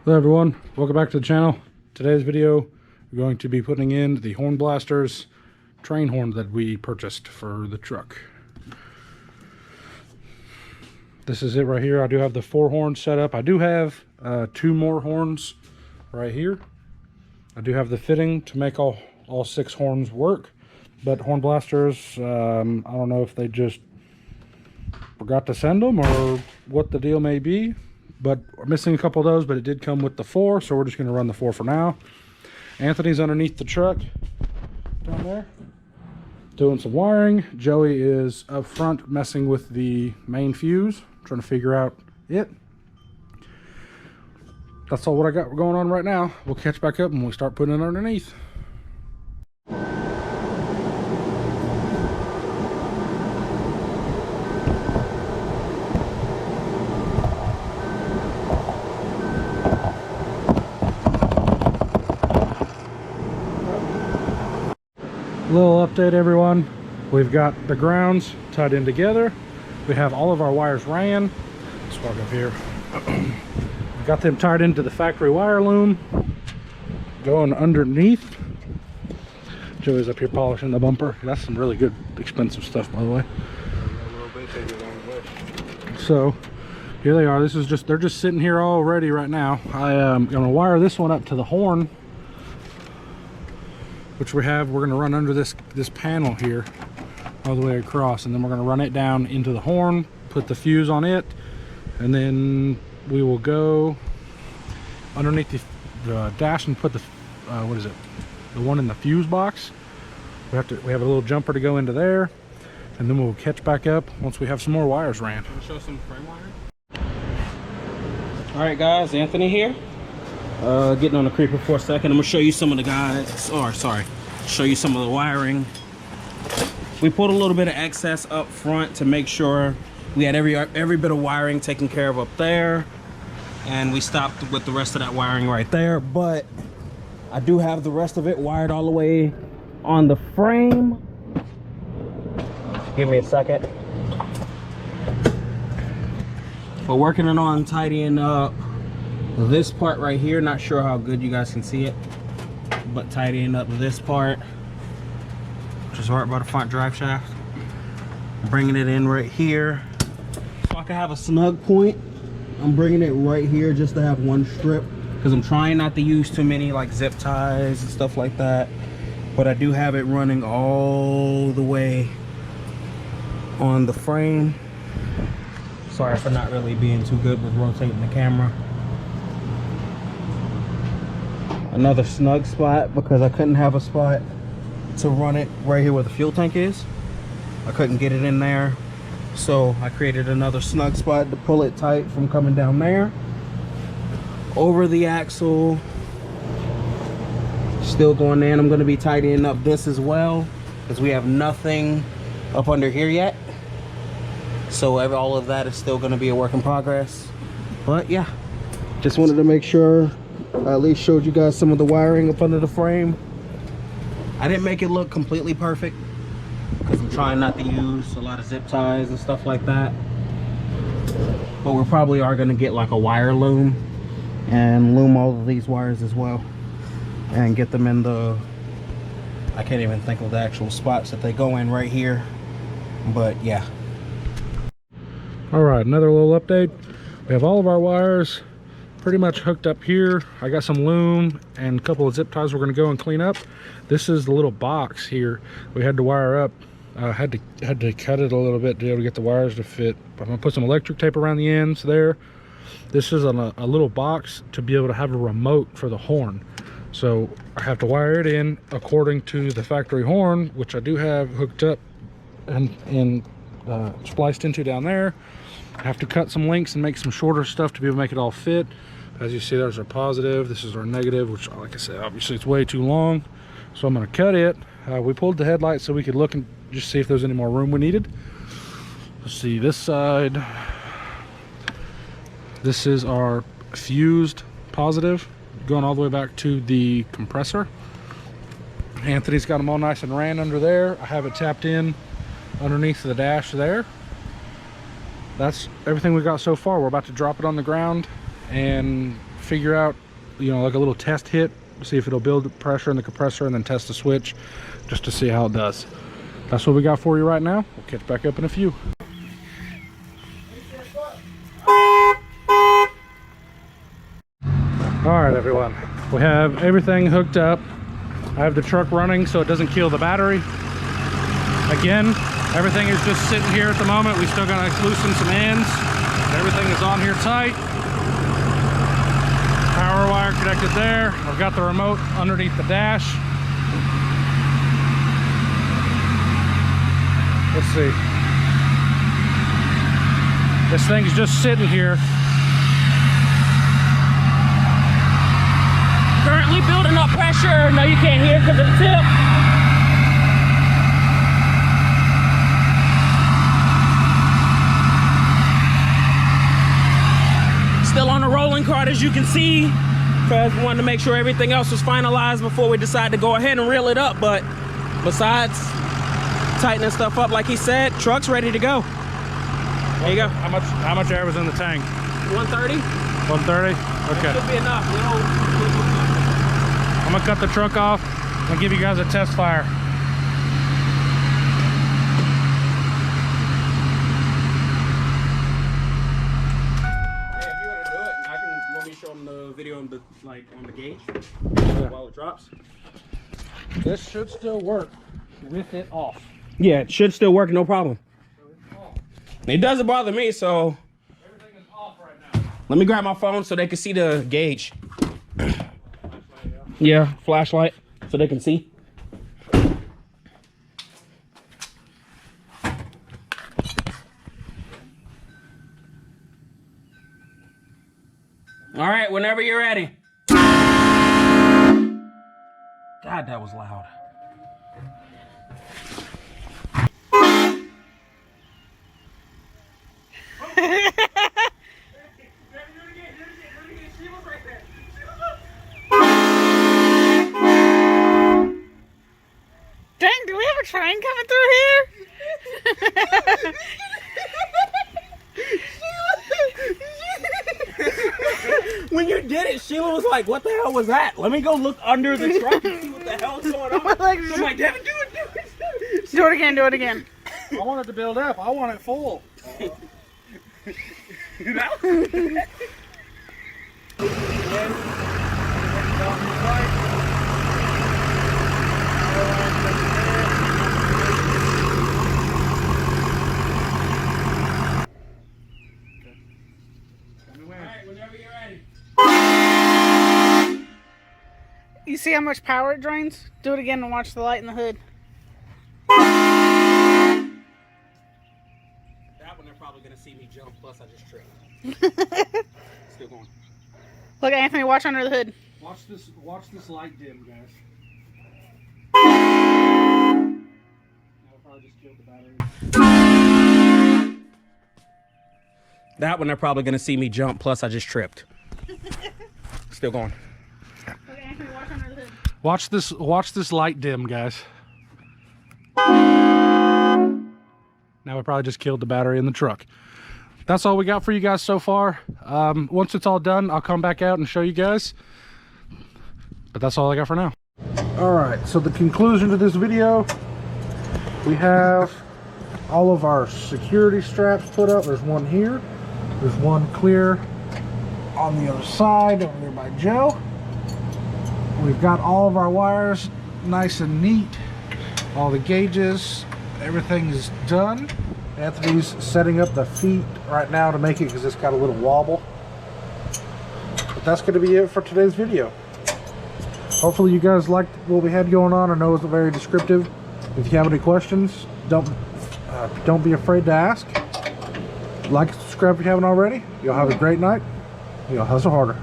Hello everyone, welcome back to the channel. Today's video, we're going to be putting in the HornBlasters train horn that we purchased for the truck. This is it right here. I do have the 4 horns set up. I do have 2 more horns right here. I do have the fitting to make all 6 horns work, but HornBlasters, I don't know if they just forgot to send them or what the deal may be. But we're missing a couple of those, but it did come with the 4, so we're just going to run the 4 for now. Anthony's underneath the truck down there doing some wiring. Joey is up front messing with the main fuse, trying to figure out it. That's all what I got going on right now. We'll catch back up when we start putting it underneath. Little update everyone, we've got the grounds tied in together. We have all of our wires ran. Let's walk up here. We've got them tied into the factory wire loom going underneath. Joey's up here polishing the bumper. That's some really good expensive stuff, by the way. So here they are. They're just sitting here all ready right now. I am gonna wire this one up to the horn, which we're going to run under this panel here all the way across, and then we're going to run it down into the horn, put the fuse on it, and then we will go underneath the dash and put the what is it, the one in the fuse box. We have a little jumper to go into there, and then we'll catch back up once we have some more wires ran. Can you show some frame wiring? All right guys, Anthony here. Getting on the creeper for a second. I'm gonna show you some of the guys, or sorry, show you some of the wiring. We pulled a little bit of excess up front to make sure we had every bit of wiring taken care of up there, and we stopped with the rest of that wiring right there. But I do have the rest of it wired all the way on the frame. Give me a second. We're working on tidying up this part right here. Not sure how good you guys can see it, but tidying up this part, which is right by the front drive shaft, bringing it in right here so I can have a snug point. I'm bringing it right here just to have one strip, because I'm trying not to use too many like zip ties and stuff like that, but I do have it running all the way on the frame. Sorry for not really being too good with rotating the camera. Another snug spot, because I couldn't have a spot to run it right here where the fuel tank is. I couldn't get it in there, so I created another snug spot to pull it tight from coming down there over the axle. Still going in. I'm going to be tidying up this as well, because we have nothing up under here yet, so all of that is still going to be a work in progress. But yeah, just wanted to make sure I at least showed you guys some of the wiring up under the frame. I didn't make it look completely perfect, because I'm trying not to use a lot of zip ties and stuff like that, but we probably are going to get like a wire loom and loom all of these wires as well, and get them in the, I can't even think of the actual spots that they go in right here, but yeah. All right, another little update. We have all of our wires pretty much hooked up here. I got some loom and a couple of zip ties we're going to go and clean up. This is the little box here we had to wire up. Had to cut it a little bit to be able to get the wires to fit. But I'm going to put some electric tape around the ends there. This is a little box to be able to have a remote for the horn. So I have to wire it in according to the factory horn, which I do have hooked up and spliced into down there. I have to cut some links and make some shorter stuff to be able to make it all fit. As you see, there's our positive, this is our negative, which, like I said, obviously it's way too long, so I'm going to cut it. We pulled the headlight so we could look and just see if there's any more room we needed. Let's see this side. This is our fused positive going all the way back to the compressor. Anthony's got them all nice and ran under there. I have it tapped in underneath the dash there. That's everything we got so far. We're about to drop it on the ground and figure out, you know, like a little test hit, see if it'll build pressure in the compressor, and then test the switch just to see how it does. That's what we got for you right now. We'll catch back up in a few. All right, everyone, we have everything hooked up. I have the truck running so it doesn't kill the battery. Again, everything is just sitting here at the moment. We still gotta loosen some ends. Everything is on here tight. Power wire connected there. I've got the remote underneath the dash. Let's see. This thing's just sitting here. Currently building up pressure. No, you can't hear because of the tip. Still on the rolling cart, as you can see, because we wanted to make sure everything else was finalized before we decide to go ahead and reel it up. But besides tightening stuff up, like he said, truck's ready to go. There you go. How much air was in the tank? 130. 130. Okay. Should be enough. I'm gonna cut the truck off and give you guys a test fire. Video on the gauge while it drops. This should still work with it off. Yeah, it should still work, no problem. It doesn't bother me, so everything is off right now. Let me grab my phone so they can see the gauge. Yeah, flashlight so they can see. All right, whenever you're ready. God, that was loud. Dang, do we have a train coming through here? When you did it, Sheila was like, what the hell was that? Let me go look under the truck and see what the hell is going on. I'm like, Devin, do it. Do it again, do it again. I want it to build up. I want it full. You see how much power it drains? Do it again and watch the light in the hood. That one they're probably going to see me jump, plus I just tripped. Still going. Look, Anthony, watch under the hood. Watch this light dim, guys. That'll probably just kill the battery. That one they're probably going to see me jump, plus I just tripped. Still going. Look, Anthony, watch under the hood. Watch this light dim, guys. Now we probably just killed the battery in the truck. That's all we got for you guys so far. Once it's all done, I'll come back out and show you guys. But that's all I got for now. All right, so the conclusion to this video, we have all of our security straps put up. There's one here. There's one clear on the other side over there by Joe. We've got all of our wires nice and neat. All the gauges, everything is done. Anthony's setting up the feet right now to make it because it's got a little wobble. But that's going to be it for today's video. Hopefully you guys liked what we had going on. I know it was very descriptive. If you have any questions, don't be afraid to ask. Like and subscribe if you haven't already. You'll have a great night. You'll hustle harder.